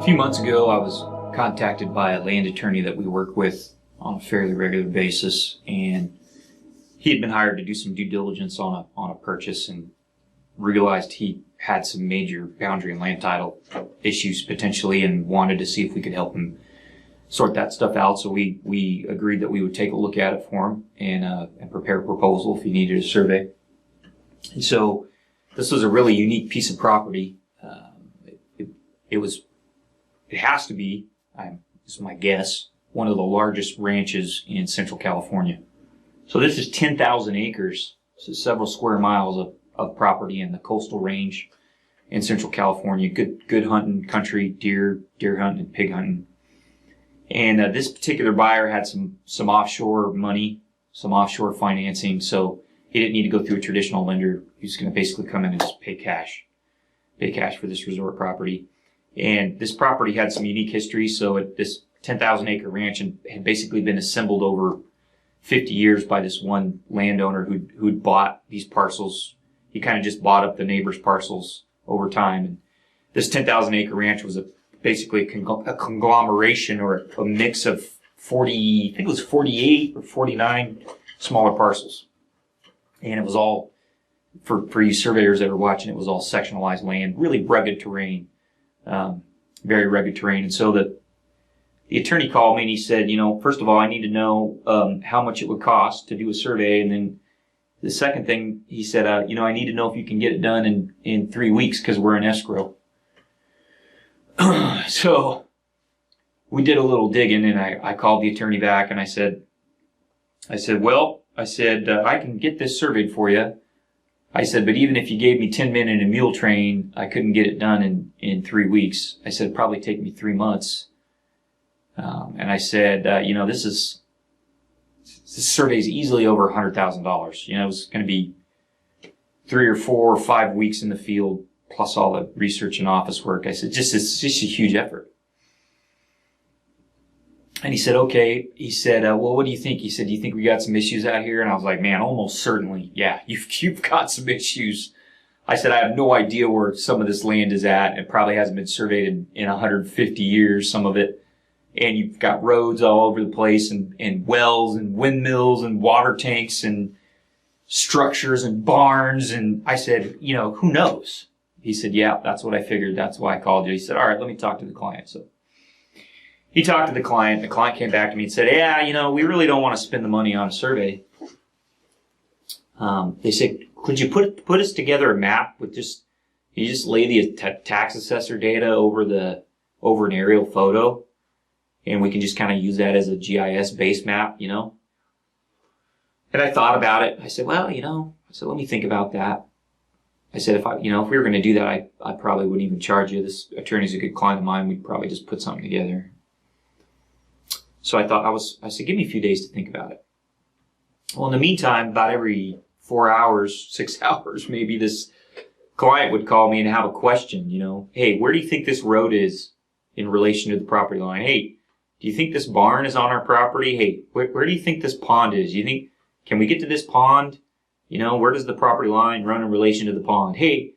A few months ago, I was contacted by a land attorney that we work with on a fairly regular basis, and he had been hired to do some due diligence on a purchase and realized he had some major boundary and land title issues potentially and wanted to see if we could help him sort that stuff out. So we agreed that we would take a look at it for him and prepare a proposal if he needed a survey. And so this was a really unique piece of property. It has to be, this is my guess, one of the largest ranches in Central California. So this is 10,000 acres, so several square miles of property in the coastal range in Central California. Good hunting country, deer hunting and pig hunting. And this particular buyer had some offshore money, some offshore financing, so he didn't need to go through a traditional lender. He was going to basically come in and just pay cash for this resort property. And this property had some unique history. So this 10,000 acre ranch had basically been assembled over 50 years by this one landowner who'd bought these parcels. He kind of just bought up the neighbors' parcels over time. And this 10,000 acre ranch was basically a conglomeration or a mix of 40, I think it was 48 or 49 smaller parcels. And it was all, for you surveyors that are watching, it was all sectionalized land, really rugged terrain. Very rugged terrain. And so the attorney called me and he said, first of all, I need to know how much it would cost to do a survey. And then the second thing, he said, I need to know if you can get it done in 3 weeks because we're in escrow. So we did a little digging and I called the attorney back and I said, I can get this surveyed for you. I said, but even if you gave me 10 men in a mule train, I couldn't get it done in 3 weeks. I said, it'd probably take me 3 months. And I said, this survey is easily over $100,000. It was going to be 3 or 4 or 5 weeks in the field, plus all the research and office work. I said, it's just a huge effort. And he said, okay. He said, well, what do you think? He said, do you think we got some issues out here? And I was like, man, almost certainly. Yeah, you've got some issues. I said, I have no idea where some of this land is at. It probably hasn't been surveyed in 150 years, some of it. And you've got roads all over the place and wells and windmills and water tanks and structures and barns. And I said, who knows? He said, yeah, that's what I figured. That's why I called you. He said, all right, let me talk to the client. So he talked to the client. The client came back to me and said, yeah, we really don't want to spend the money on a survey. They said, could you put us together a map with you just lay the tax assessor data over an aerial photo, and we can just kind of use that as a GIS base map, And I thought about it. I said, well, let me think about that. I said, if we were going to do that, I probably wouldn't even charge you. This attorney's a good client of mine. We'd probably just put something together. So I said, give me a few days to think about it. Well, in the meantime, about every 4 hours, 6 hours, maybe this client would call me and have a question, hey, where do you think this road is in relation to the property line? Hey, do you think this barn is on our property? Hey, where do you think this pond is? Can we get to this pond? Where does the property line run in relation to the pond? Hey,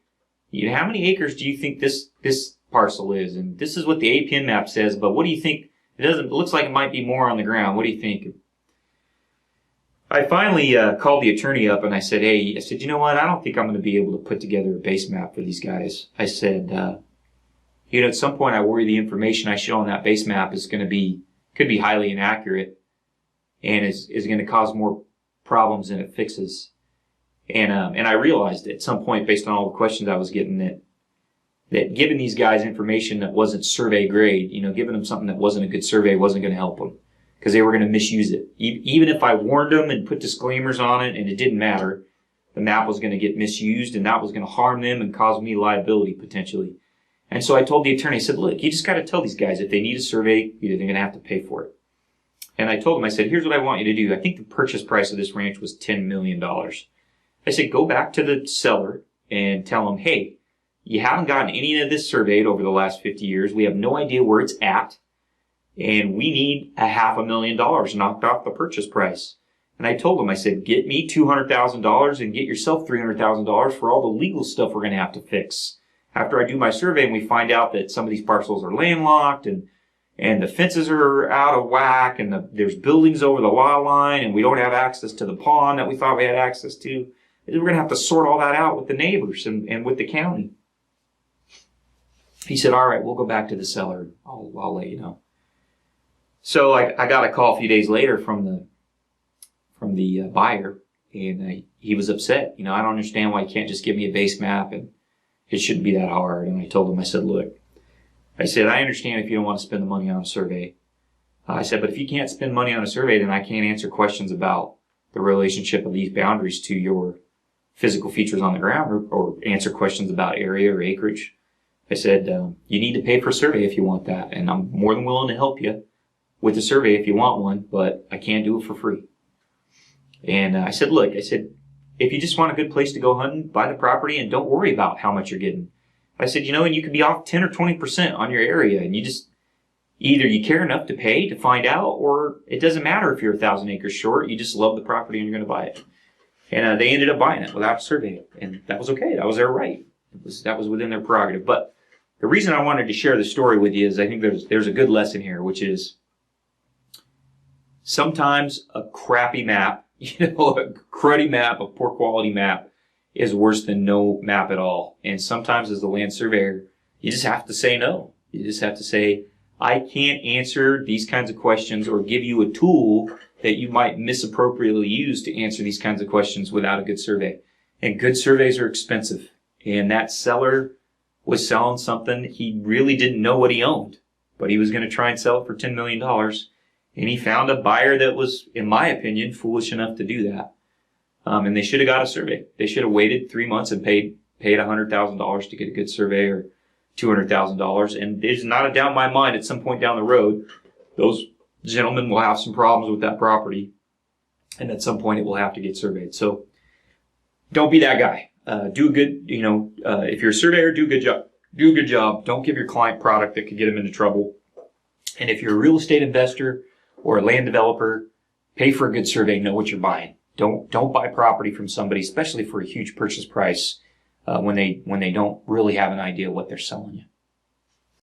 how many acres do you think this parcel is? And this is what the APN map says, but what do you think? It looks like it might be more on the ground. What do you think? I finally called the attorney up and I said, you know what? I don't think I'm going to be able to put together a base map for these guys. I said, at some point I worry the information I show on that base map could be highly inaccurate and is going to cause more problems than it fixes. And I realized at some point, based on all the questions I was getting, that giving these guys information that wasn't survey grade, giving them something that wasn't a good survey wasn't going to help them because they were going to misuse it. Even if I warned them and put disclaimers on it and it didn't matter, the map was going to get misused and that was going to harm them and cause me liability potentially. And so I told the attorney, I said, look, you just got to tell these guys if they need a survey, they're going to have to pay for it. And I told them, I said, here's what I want you to do. I think the purchase price of this ranch was $10 million. I said, go back to the seller and tell them, hey, you haven't gotten any of this surveyed over the last 50 years. We have no idea where it's at. And we need $500,000 knocked off the purchase price. And I told him, I said, get me $200,000 and get yourself $300,000 for all the legal stuff we're going to have to fix after I do my survey and we find out that some of these parcels are landlocked and the fences are out of whack and there's buildings over the lot line and we don't have access to the pond that we thought we had access to, we're going to have to sort all that out with the neighbors and with the county. He said, all right, we'll go back to the seller. I'll let you know. So I got a call a few days later from the buyer, and he was upset. I don't understand why you can't just give me a base map, and it shouldn't be that hard. And I told him, I said, look, I understand if you don't want to spend the money on a survey. I said, but if you can't spend money on a survey, then I can't answer questions about the relationship of these boundaries to your physical features on the ground or answer questions about area or acreage. I said, you need to pay for a survey if you want that, and I'm more than willing to help you with a survey if you want one, but I can't do it for free. And I said, look, if you just want a good place to go hunting, buy the property and don't worry about how much you're getting. I said, and you could be off 10 or 20% on your area, and you just, either you care enough to pay to find out, or it doesn't matter if you're 1,000 acres short, you just love the property and you're going to buy it. And they ended up buying it without a survey, and that was okay. That was their right. That was within their prerogative. But the reason I wanted to share the story with you is I think there's a good lesson here, which is sometimes a crappy map, a cruddy map, a poor quality map is worse than no map at all. And sometimes as the land surveyor, you just have to say no. You just have to say, I can't answer these kinds of questions or give you a tool that you might misappropriately use to answer these kinds of questions without a good survey. And good surveys are expensive. And that seller was selling something he really didn't know what he owned, but he was going to try and sell it for $10 million. And he found a buyer that was, in my opinion, foolish enough to do that. And they should have got a survey. They should have waited 3 months and paid $100,000 to get a good survey, or $200,000. And there's not a doubt in my mind at some point down the road, those gentlemen will have some problems with that property. And at some point it will have to get surveyed. So don't be that guy. Do a good, if you're a surveyor, do a good job. Do a good job. Don't give your client product that could get them into trouble. And if you're a real estate investor or a land developer, pay for a good survey. Know what you're buying. Don't buy property from somebody, especially for a huge purchase price, when they don't really have an idea what they're selling you.